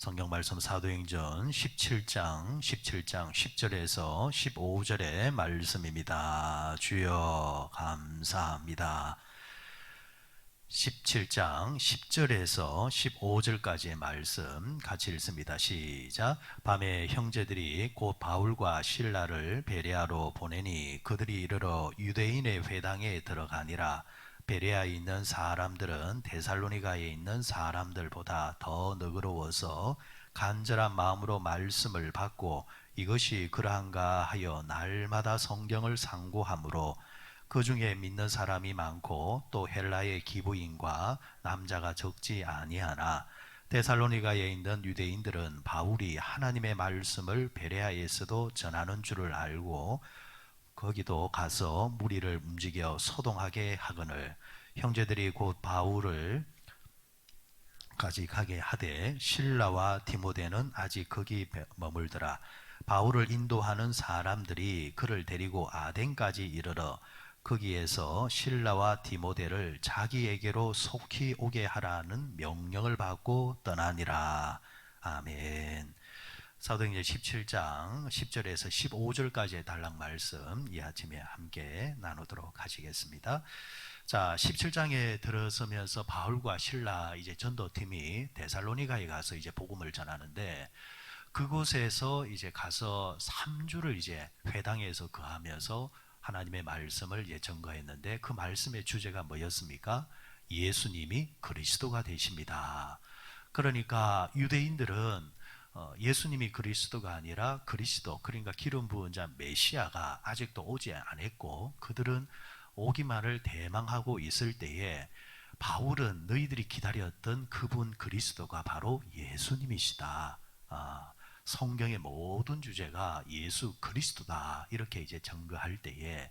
성경 말씀 사도행전 17장 10절에서 15절의 말씀입니다. 주여 감사합니다. 17장 10절에서 15절까지의 말씀 같이 읽습니다. 시작. 밤에 형제들이 곧 바울과 실라를 베레아로 보내니 그들이 이르러 유대인의 회당에 들어가니라. 베레아에 있는 사람들은 데살로니가에 있는 사람들보다 더 너그러워서 간절한 마음으로 말씀을 받고 이것이 그러한가 하여 날마다 성경을 상고하므로 그 중에 믿는 사람이 많고 또 헬라의 기부인과 남자가 적지 아니하나 데살로니가에 있는 유대인들은 바울이 하나님의 말씀을 베레아에서도 전하는 줄을 알고 거기도 가서 무리를 움직여 소동하게 하거늘 형제들이 곧 바울을 까지 가게 하되 실라와 디모데는 아직 거기 머물더라. 바울을 인도하는 사람들이 그를 데리고 아덴까지 이르러 거기에서 실라와 디모데를 자기에게로 속히 오게 하라는 명령을 받고 떠나니라. 아멘. 사도행전 17장 10절에서 15절까지의 단락 말씀 이 아침에 함께 나누도록 하시겠습니다. 자, 17장에 들어서면서 바울과 실라 이제 전도팀이 데살로니가에 가서 이제 복음을 전하는데 그곳에서 이제 가서 3주를 이제 회당에서 거하면서 하나님의 말씀을 이제 전거했는데 그 말씀의 주제가 뭐였습니까? 예수님이 그리스도가 되십니다. 그러니까 유대인들은 예수님이 그리스도가 아니라 그리스도, 그러니까 기름 부은 자 메시아가 아직도 오지 않았고 그들은 오기만을 대망하고 있을 때에 바울은 너희들이 기다렸던 그분 그리스도가 바로 예수님이시다. 성경의 모든 주제가 예수 그리스도다. 이렇게 이제 증거할 때에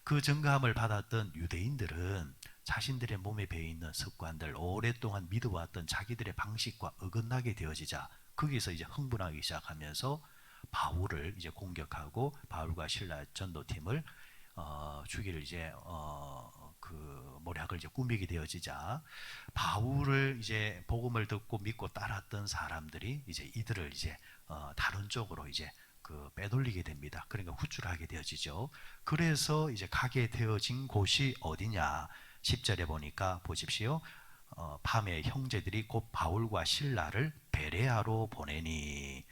그 증거함을 받았던 유대인들은 자신들의 몸에 배어 있는 습관들, 오랫동안 믿어왔던 자기들의 방식과 어긋나게 되어지자 거기서 이제 흥분하기 시작하면서 바울을 이제 공격하고 바울과 실라 전도팀을 죽일 이제 그 모략을 이제 꾸미게 되어지자 바울을 이제 복음을 듣고 믿고 따랐던 사람들이 이제 이들을 이제 다른 쪽으로 이제 그 빼돌리게 됩니다. 그러니까 후출하게 되어지죠. 그래서 이제 가게 되어진 곳이 어디냐? 10절에 보니까 보십시오. 밤에 형제들이 곧 바울과 실라를 베레아로 보내니,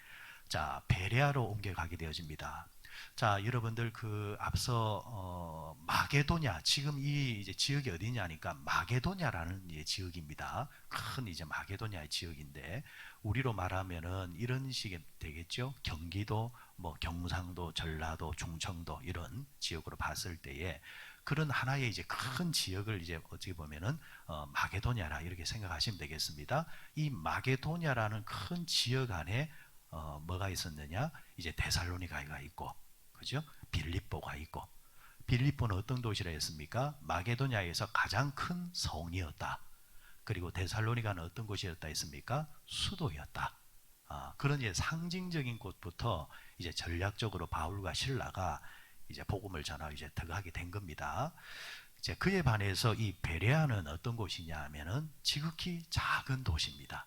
자, 베레아로 옮겨가게 되어집니다. 자, 여러분들 그 앞서 마게도냐, 지금 이 이제 지역이 어디냐니까 마게도냐라는 이제 지역입니다. 큰 이제 마게도냐의 지역인데 우리로 말하면은 이런 식이 되겠죠. 경기도, 뭐 경상도, 전라도, 충청도 이런 지역으로 봤을 때에 그런 하나의 이제 큰 지역을 이제 어떻게 보면은 마게도냐라 이렇게 생각하시면 되겠습니다. 이 마게도냐라는 큰 지역 안에 뭐가 있었느냐? 이제 데살로니가가 있고, 그죠? 빌립보가 있고, 빌립보는 어떤 도시라 했습니까? 마게도냐에서 가장 큰 성이었다. 그리고 데살로니가는 어떤 곳이었다 했습니까? 수도였다. 그런 이제 상징적인 곳부터 이제 전략적으로 바울과 실라가 이제 복음을 전하고 이제 들어가게 된 겁니다. 이제 그에 반해서 이 베레아는 어떤 곳이냐 하면은 지극히 작은 도시입니다.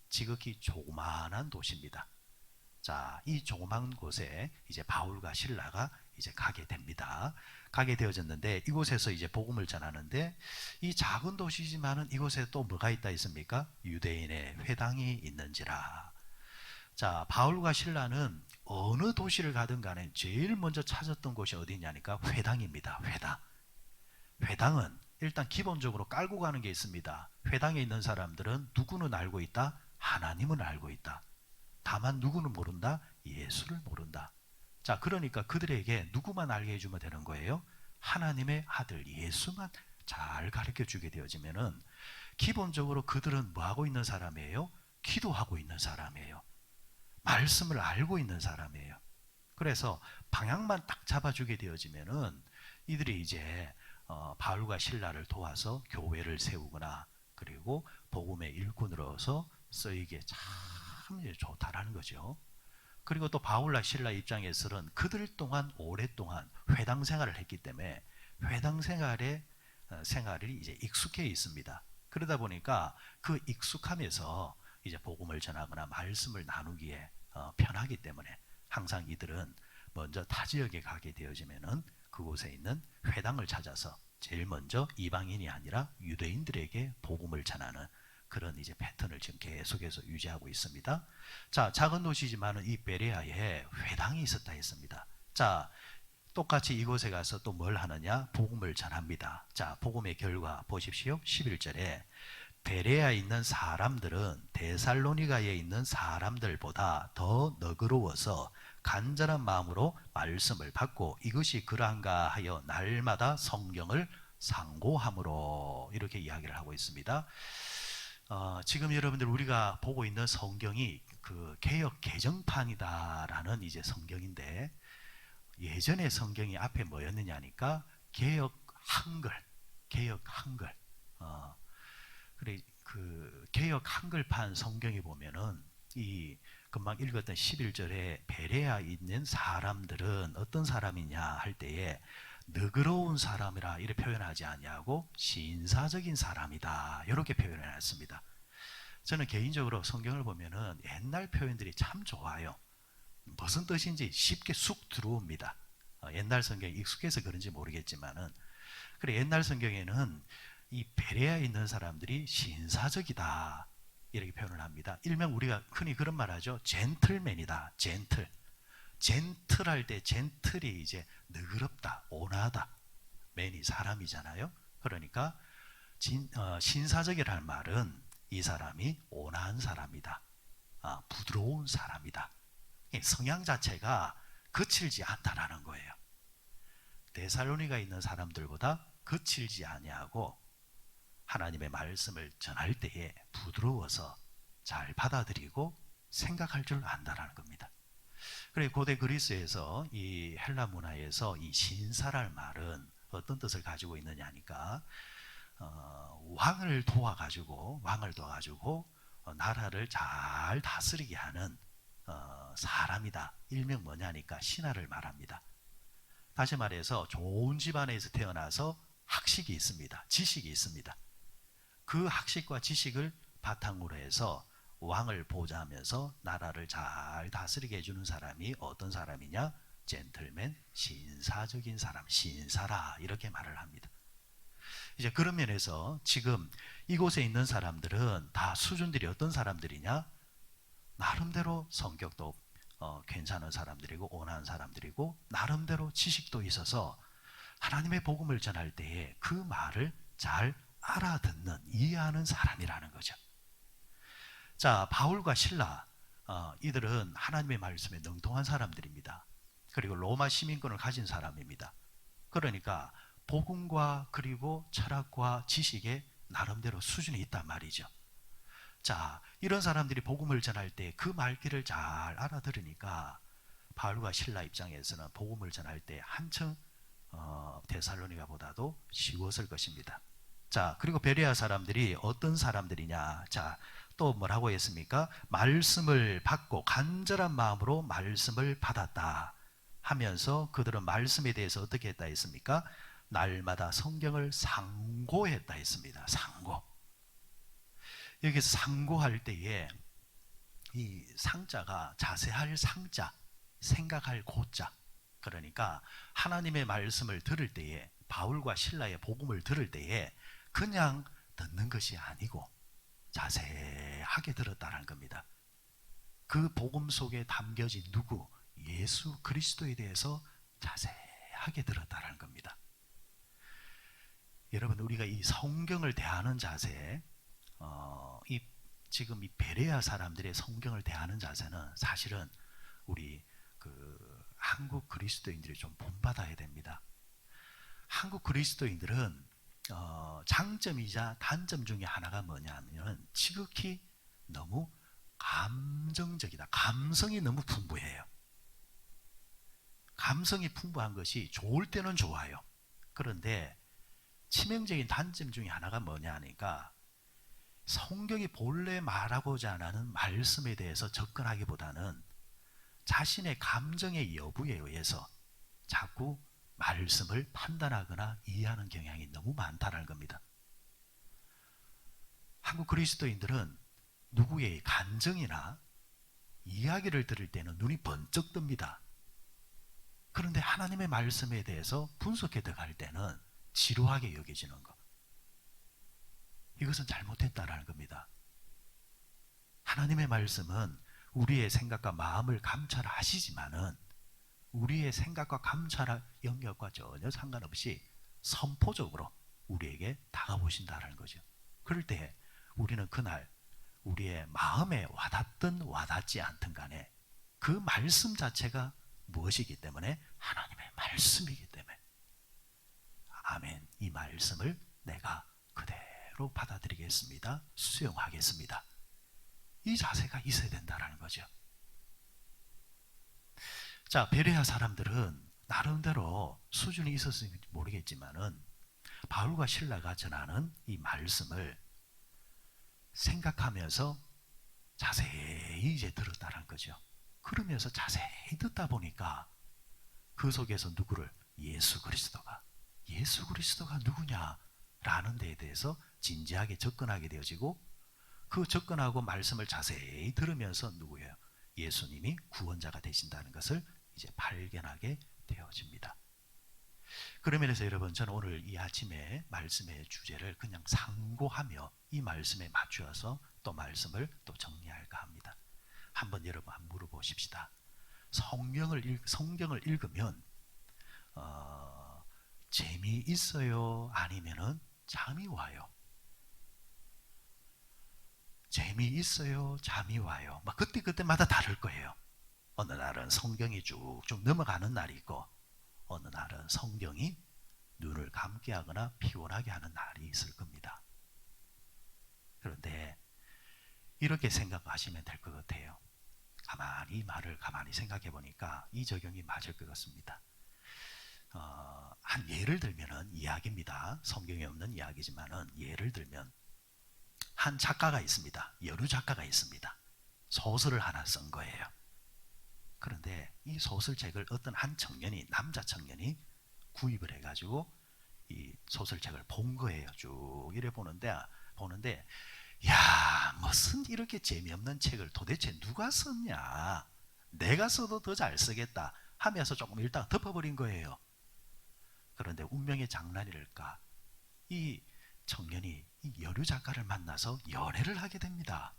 지극히 조그마한 도시입니다. 자, 이 조그만 곳에 이제 바울과 실라가 이제 가게 됩니다. 가게 되어졌는데 이곳에서 이제 복음을 전하는데 이 작은 도시지만은 이곳에 또 뭐가 있다 했습니까? 유대인의 회당이 있는지라. 자, 바울과 실라는 어느 도시를 가든 간에 제일 먼저 찾았던 곳이 어디냐니까 회당입니다. 회당. 회당은 일단 기본적으로 깔고 가는 게 있습니다. 회당에 있는 사람들은 누구는 알고 있다? 하나님은 알고 있다. 다만 누구는 모른다? 예수를 모른다. 자, 그러니까 그들에게 누구만 알게 해주면 되는 거예요? 하나님의 아들 예수만 잘 가르쳐 주게 되어지면은 기본적으로 그들은 뭐 하고 있는 사람이에요? 기도하고 있는 사람이에요. 말씀을 알고 있는 사람이에요. 그래서 방향만 딱 잡아주게 되어지면은 이들이 이제 바울과 실라를 도와서 교회를 세우거나 그리고 복음의 일꾼으로서 쓰이게 참 좋다라는 거죠. 그리고 또 바울과 실라 입장에서는 그들 동안 오랫동안 회당 생활을 했기 때문에 회당 생활이 이제 익숙해 있습니다. 그러다 보니까 그 익숙함에서 이제 복음을 전하거나 말씀을 나누기에 편하기 때문에 항상 이들은 먼저 타 지역에 가게 되어지면은 그곳에 있는 회당을 찾아서 제일 먼저 이방인이 아니라 유대인들에게 복음을 전하는 그런 이제 패턴을 지금 계속해서 유지하고 있습니다. 자, 작은 도시지만은 이 베레아에 회당이 있었다 했습니다. 자, 똑같이 이곳에 가서 또 뭘 하느냐? 복음을 전합니다. 자, 복음의 결과 보십시오. 11절에 베레아에 있는 사람들은 데살로니가에 있는 사람들보다 더 너그러워서 간절한 마음으로 말씀을 받고 이것이 그러한가 하여 날마다 성경을 상고함으로 이렇게 이야기를 하고 있습니다. 지금 여러분들 우리가 보고 있는 성경이 그 개역 개정판이다라는 이제 성경인데 예전의 성경이 앞에 뭐였느냐니까 개역 한글, 개역 한글. 그래 그 개역 한글판 성경에 보면은 이 금방 읽었던 11절에 베레아 있는 사람들은 어떤 사람이냐 할 때에 너그러운 사람이라 이렇게 표현하지 아니하고 신사적인 사람이다 이렇게 표현해 놨습니다. 저는 개인적으로 성경을 보면은 옛날 표현들이 참 좋아요. 무슨 뜻인지 쉽게 쑥 들어옵니다. 옛날 성경이 익숙해서 그런지 모르겠지만은 그래 옛날 성경에는 이 베레아에 있는 사람들이 신사적이다 이렇게 표현을 합니다. 일명 우리가 흔히 그런 말 하죠. 젠틀맨이다. 젠틀. 젠틀할 때 젠틀이 이제 너그럽다, 온화하다. 맨이 사람이잖아요. 그러니까 신사적이라는 말은 이 사람이 온화한 사람이다. 부드러운 사람이다. 성향 자체가 거칠지 않다라는 거예요. 데살로니가 있는 사람들보다 거칠지 아니하고 하나님의 말씀을 전할 때에 부드러워서 잘 받아들이고 생각할 줄 안다라는 겁니다. 그래 고대 그리스에서 이 헬라 문화에서 이 신사라는 말은 어떤 뜻을 가지고 있느냐니까 왕을 도와가지고 나라를 잘 다스리게 하는 사람이다. 일명 뭐냐니까 신하를 말합니다. 다시 말해서 좋은 집안에서 태어나서 학식이 있습니다. 지식이 있습니다. 그 학식과 지식을 바탕으로 해서 왕을 보좌하면서 나라를 잘 다스리게 해주는 사람이 어떤 사람이냐? 젠틀맨, 신사적인 사람, 신사라 이렇게 말을 합니다. 이제 그런 면에서 지금 이곳에 있는 사람들은 다 수준들이 어떤 사람들이냐? 나름대로 성격도 괜찮은 사람들이고 온화한 사람들이고 나름대로 지식도 있어서 하나님의 복음을 전할 때에 그 말을 잘 알아듣는 이해하는 사람이라는 거죠. 자, 바울과 실라 이들은 하나님의 말씀에 능통한 사람들입니다. 그리고 로마 시민권을 가진 사람입니다. 그러니까 복음과 그리고 철학과 지식에 나름대로 수준이 있단 말이죠. 자, 이런 사람들이 복음을 전할 때 그 말귀를 잘 알아들으니까 바울과 실라 입장에서는 복음을 전할 때 한층 데살로니가보다도 쉬웠을 것입니다. 자, 그리고 베레아 사람들이 어떤 사람들이냐? 자, 또 뭐라고 했습니까? 말씀을 받고 간절한 마음으로 말씀을 받았다 하면서 그들은 말씀에 대해서 어떻게 했다 했습니까? 날마다 성경을 상고했다 했습니다. 상고. 여기서 상고할 때에 이 상자가 자세할 상자, 생각할 고자. 그러니까 하나님의 말씀을 들을 때에 바울과 실라의 복음을 들을 때에 그냥 듣는 것이 아니고 자세하게 들었다는 겁니다. 그 복음 속에 담겨진 누구? 예수 그리스도에 대해서 자세하게 들었다는 겁니다. 여러분 우리가 이 성경을 대하는 자세 지금 이 베레아 사람들의 성경을 대하는 자세는 사실은 우리 한국 그리스도인들이 좀 본받아야 됩니다. 한국 그리스도인들은 장점이자 단점 중에 하나가 뭐냐면 지극히 너무 감정적이다. 감성이 너무 풍부해요. 감성이 풍부한 것이 좋을 때는 좋아요. 그런데 치명적인 단점 중에 하나가 뭐냐 하니까 성경이 본래 말하고자 하는 말씀에 대해서 접근하기보다는 자신의 감정의 여부에 의해서 자꾸 말씀을 판단하거나 이해하는 경향이 너무 많다는 겁니다. 한국 그리스도인들은 누구의 간증이나 이야기를 들을 때는 눈이 번쩍 뜹니다. 그런데 하나님의 말씀에 대해서 분석해 들어갈 때는 지루하게 여겨지는 것. 이것은 잘못했다라는 겁니다. 하나님의 말씀은 우리의 생각과 마음을 감찰하시지만은 우리의 생각과 감찰 영역과 전혀 상관없이 선포적으로 우리에게 다가오신다는 거죠. 그럴 때 우리는 그날 우리의 마음에 와닿든 와닿지 않든 간에 그 말씀 자체가 무엇이기 때문에 하나님의 말씀이기 때문에 아멘, 이 말씀을 내가 그대로 받아들이겠습니다. 수용하겠습니다. 이 자세가 있어야 된다는 거죠. 자, 베레아 사람들은 나름대로 수준이 있었을지 모르겠지만은 바울과 실라가 전하는 이 말씀을 생각하면서 자세히 이제 들었다는 거죠. 그러면서 자세히 듣다 보니까 그 속에서 누구를 예수 그리스도가 누구냐라는 데에 대해서 진지하게 접근하게 되어지고 그 접근하고 말씀을 자세히 들으면서 누구예요? 예수님이 구원자가 되신다는 것을 이제 발견하게 되어집니다. 그러면서 여러분, 저는 오늘 이 아침에 말씀의 주제를 그냥 상고하며 이 말씀에 맞추어서 또 말씀을 또 정리할까 합니다. 한번 여러분 물어보십시다. 성경을 읽으면 재미있어요? 아니면은 잠이 와요? 재미있어요? 잠이 와요? 막 그때마다 다를 거예요. 어느 날은 성경이 쭉쭉 넘어가는 날이 있고 어느 날은 성경이 눈을 감게 하거나 피곤하게 하는 날이 있을 겁니다. 그런데 이렇게 생각하시면 될 것 같아요. 가만히 이 말을 가만히 생각해 보니까 이 적용이 맞을 것 같습니다. 한 예를 들면은 이야기입니다. 성경에 없는 이야기지만은 예를 들면 한 작가가 있습니다. 여류 작가가 있습니다. 소설을 하나 쓴 거예요. 그런데 이 소설책을 어떤 한 청년이, 남자 청년이 구입을 해가지고 이 소설책을 본 거예요. 쭉 이래 보는데 야, 무슨 이렇게 재미없는 책을 도대체 누가 썼냐? 내가 써도 더 잘 쓰겠다 하면서 조금 읽다가 덮어버린 거예요. 그런데 운명의 장난이랄까, 이 청년이 이 여류 작가를 만나서 연애를 하게 됩니다.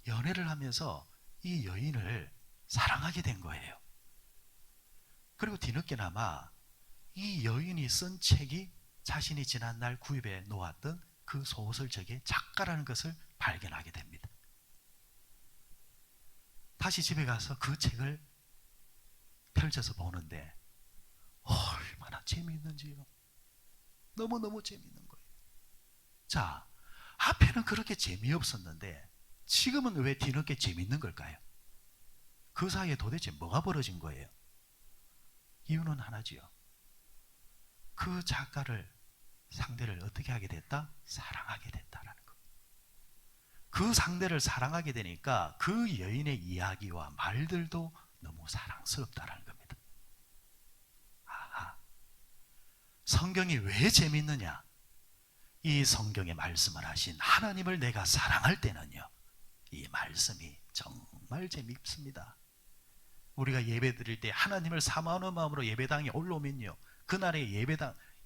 연애를 하면서 이 여인을 사랑하게 된 거예요. 그리고 뒤늦게나마 이 여인이 쓴 책이 자신이 지난날 구입해 놓았던 그 소설책의 작가라는 것을 발견하게 됩니다. 다시 집에 가서 그 책을 펼쳐서 보는데 얼마나 재미있는지요. 너무너무 재미있는 거예요. 자, 앞에는 그렇게 재미없었는데 지금은 왜 뒤늦게 재미있는 걸까요? 그 사이에 도대체 뭐가 벌어진 거예요? 이유는 하나지요. 그 작가를 상대를 어떻게 하게 됐다? 사랑하게 됐다라는 거. 그 상대를 사랑하게 되니까 그 여인의 이야기와 말들도 너무 사랑스럽다라는 겁니다. 아하. 성경이 왜 재밌느냐? 이 성경에 말씀을 하신 하나님을 내가 사랑할 때는요, 이 말씀이 정말 재밌습니다. 우리가 예배 드릴 때 하나님을 사모하는 마음으로 예배당에 올라오면요, 그날의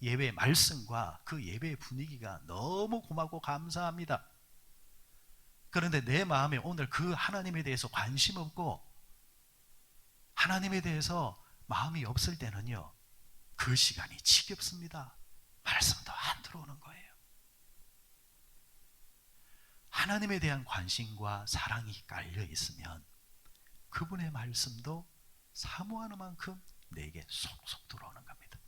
예배 말씀과 그 예배의 분위기가 너무 고맙고 감사합니다. 그런데 내 마음에 오늘 그 하나님에 대해서 관심 없고 하나님에 대해서 마음이 없을 때는요, 그 시간이 지겹습니다. 말씀도 안 들어오는 거예요. 하나님에 대한 관심과 사랑이 깔려 있으면 그분의 말씀도 사모하는 만큼 내게 속속 들어오는 겁니다.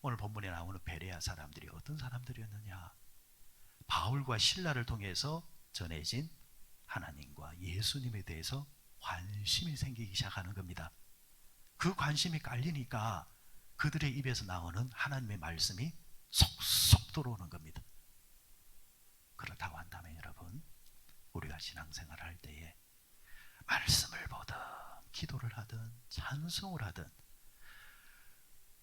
오늘 본문에 나오는 베레아 사람들이 어떤 사람들이었느냐? 바울과 실라를 통해서 전해진 하나님과 예수님에 대해서 관심이 생기기 시작하는 겁니다. 그 관심이 깔리니까 그들의 입에서 나오는 하나님의 말씀이 속속 들어오는 겁니다. 그렇다고 한다면 여러분, 우리가 신앙생활을 할 때에 말씀을 보든 기도를 하든 찬송을 하든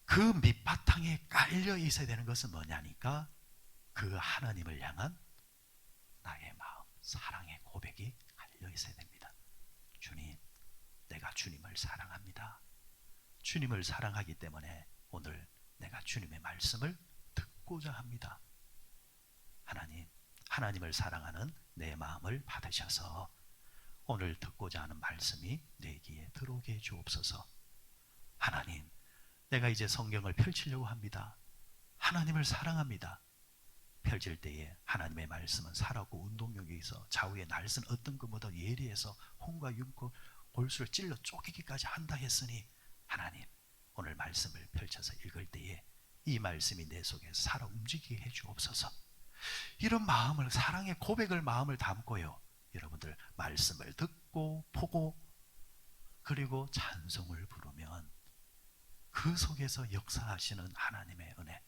그 밑바탕에 깔려 있어야 되는 것은 뭐냐니까 그 하나님을 향한 나의 마음, 사랑의 고백이 알려 있어야 됩니다. 주님, 내가 주님을 사랑합니다. 주님을 사랑하기 때문에 오늘 내가 주님의 말씀을 듣고자 합니다. 하나님, 하나님을 사랑하는 내 마음을 받으셔서 오늘 듣고자 하는 말씀이 내 귀에 들어오게 해 주옵소서. 하나님, 내가 이제 성경을 펼치려고 합니다. 하나님을 사랑합니다. 펼칠 때에 하나님의 말씀은 살았고 운동력이 있어 좌우의 날선 어떤 것보다 예리해서 혼과 육과 골수를 찔러 쪼개기까지 한다 했으니 하나님, 오늘 말씀을 펼쳐서 읽을 때에 이 말씀이 내 속에서 살아 움직이게 해 주옵소서. 이런 마음을, 사랑의 고백을 마음을 담고요, 여러분들 말씀을 듣고 보고 그리고 찬송을 부르면 그 속에서 역사하시는 하나님의 은혜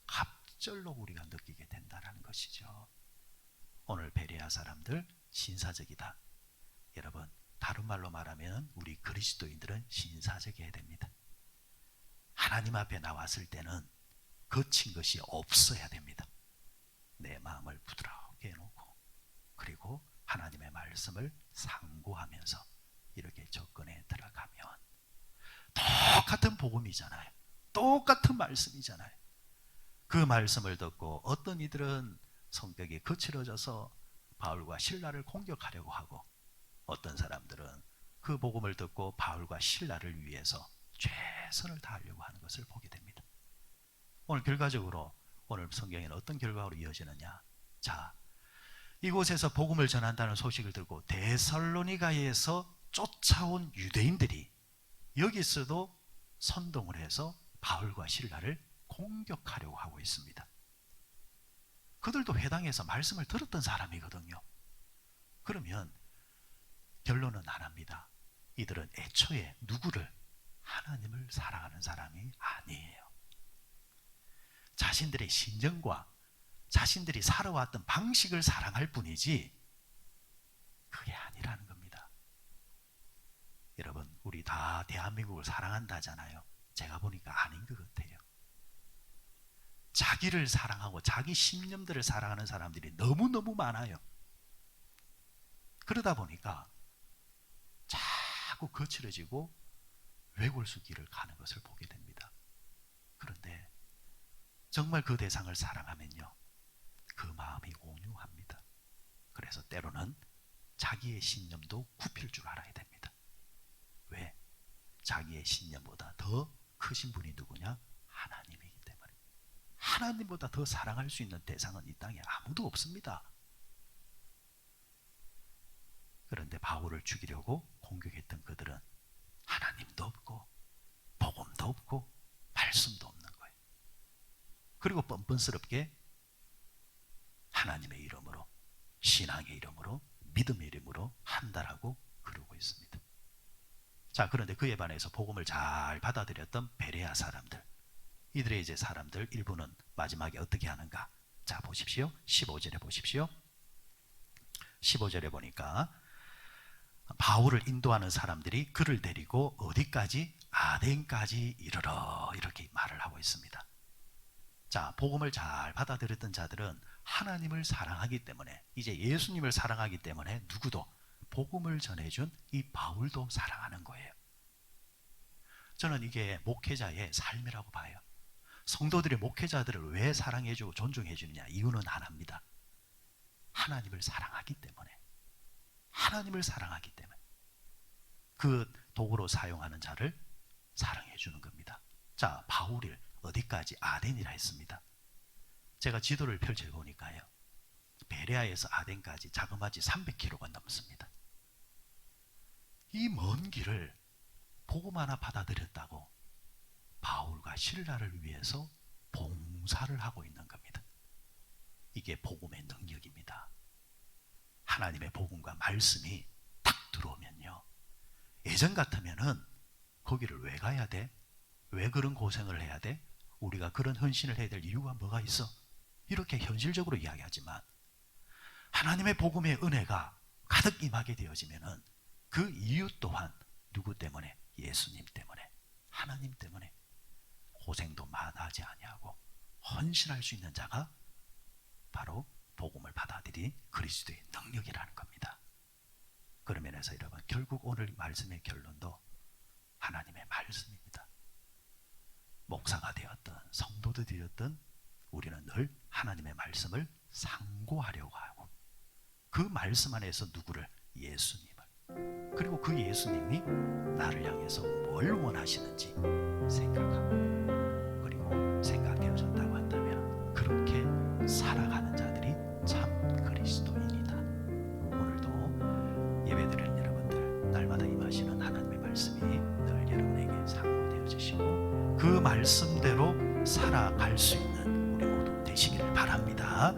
갑절로 우리가 느끼게 된다는 것이죠. 오늘 베레아 사람들 신사적이다. 여러분, 다른 말로 말하면 우리 그리스도인들은 신사적이어야 됩니다. 하나님 앞에 나왔을 때는 거친 것이 없어야 됩니다. 내 마음을 부드럽게 해놓고 그리고 하나님의 말씀을 상고하면서 이렇게 접근해 들어가면 똑같은 복음이잖아요. 똑같은 말씀이잖아요. 그 말씀을 듣고 어떤 이들은 성격이 거칠어져서 바울과 실라를 공격하려고 하고 어떤 사람들은 그 복음을 듣고 바울과 실라를 위해서 최선을 다하려고 하는 것을 보게 됩니다. 오늘 결과적으로 오늘 성경에는 어떤 결과로 이어지느냐. 자, 이곳에서 복음을 전한다는 소식을 듣고 데살로니가에서 쫓아온 유대인들이 여기서도 선동을 해서 바울과 실라를 공격하려고 하고 있습니다. 그들도 회당에서 말씀을 들었던 사람이거든요. 그러면 결론은 하나입니다. 이들은 애초에 누구를? 하나님을 사랑하는 사람이 아니에요. 자신들의 신정과 자신들이 살아왔던 방식을 사랑할 뿐이지 그게 아니라는 겁니다. 여러분, 우리 다 대한민국을 사랑한다잖아요. 제가 보니까 아닌 것 같아요. 자기를 사랑하고 자기 신념들을 사랑하는 사람들이 너무너무 많아요. 그러다 보니까 자꾸 거칠어지고 외골수 길을 가는 것을 보게 됩니다. 그런데 정말 그 대상을 사랑하면요, 그 마음이 온유합니다. 그래서 때로는 자기의 신념도 굽힐 줄 알아야 됩니다. 왜? 자기의 신념보다 더 크신 분이 누구냐? 하나님이기 때문에. 하나님보다 더 사랑할 수 있는 대상은 이 땅에 아무도 없습니다. 그런데 바울을 죽이려고 공격했던 그들은 하나님도 없고 복음도 없고 말씀도 없는 거예요. 그리고 뻔뻔스럽게 하나님의 이름으로, 신앙의 이름으로, 믿음의 이름으로 한다라고 그러고 있습니다. 자, 그런데 그에 반해서 복음을 잘 받아들였던 베레아 사람들, 이들의 이제 사람들 일부는 마지막에 어떻게 하는가? 자, 보십시오. 15절에 보십시오. 15절에 보니까 바울을 인도하는 사람들이 그를 데리고 어디까지? 아덴까지 이르러, 이렇게 말을 하고 있습니다. 자, 복음을 잘 받아들였던 자들은 하나님을 사랑하기 때문에, 이제 예수님을 사랑하기 때문에 누구도 복음을 전해준 이 바울도 사랑하는 거예요. 저는 이게 목회자의 삶이라고 봐요. 성도들이 목회자들을 왜 사랑해주고 존중해주느냐? 이유는 하나입니다. 하나님을 사랑하기 때문에. 하나님을 사랑하기 때문에 그 도구로 사용하는 자를 사랑해 주는 겁니다. 자, 바울이 어디까지? 아덴이라 했습니다. 제가 지도를 펼쳐보니까요, 베레아에서 아덴까지 자그마치 300km가 넘습니다. 이 먼 길을 복음 하나 받아들였다고 바울과 실라를 위해서 봉사를 하고 있는 겁니다. 이게 복음의 능력입니다. 하나님의 복음과 말씀이 딱 들어오면요, 예전 같으면은 거기를 왜 가야 돼? 왜 그런 고생을 해야 돼? 우리가 그런 헌신을 해야 될 이유가 뭐가 있어? 이렇게 현실적으로 이야기하지만 하나님의 복음의 은혜가 가득 임하게 되어지면은 그 이유 또한 누구 때문에? 예수님 때문에, 하나님 때문에 고생도 마다하지 아니하고 헌신할 수 있는 자가 바로 복음을 받아들인 그리스도의 능력이라는 겁니다. 그런 면에서 여러분, 결국 오늘 말씀의 결론도 하나님의 말씀입니다. 목사가 되었든 성도도 되었든 우리는 늘 하나님의 말씀을 상고하려고 하고, 그 말씀 안에서 누구를? 예수님을. 그리고 그 예수님이 나를 향해서 뭘 원하시는지 생각하고, 그리고 생각되어졌다고 한다면 그렇게 살아가는 자들이 참 그리스도인이다. 오늘도 예배드리는 여러분들, 날마다 임하시는 하나님의 말씀이 늘 여러분에게 상고되어지시고 그 말씀대로 살아갈 수 있는 우리 모두 되시기를 바랍니다.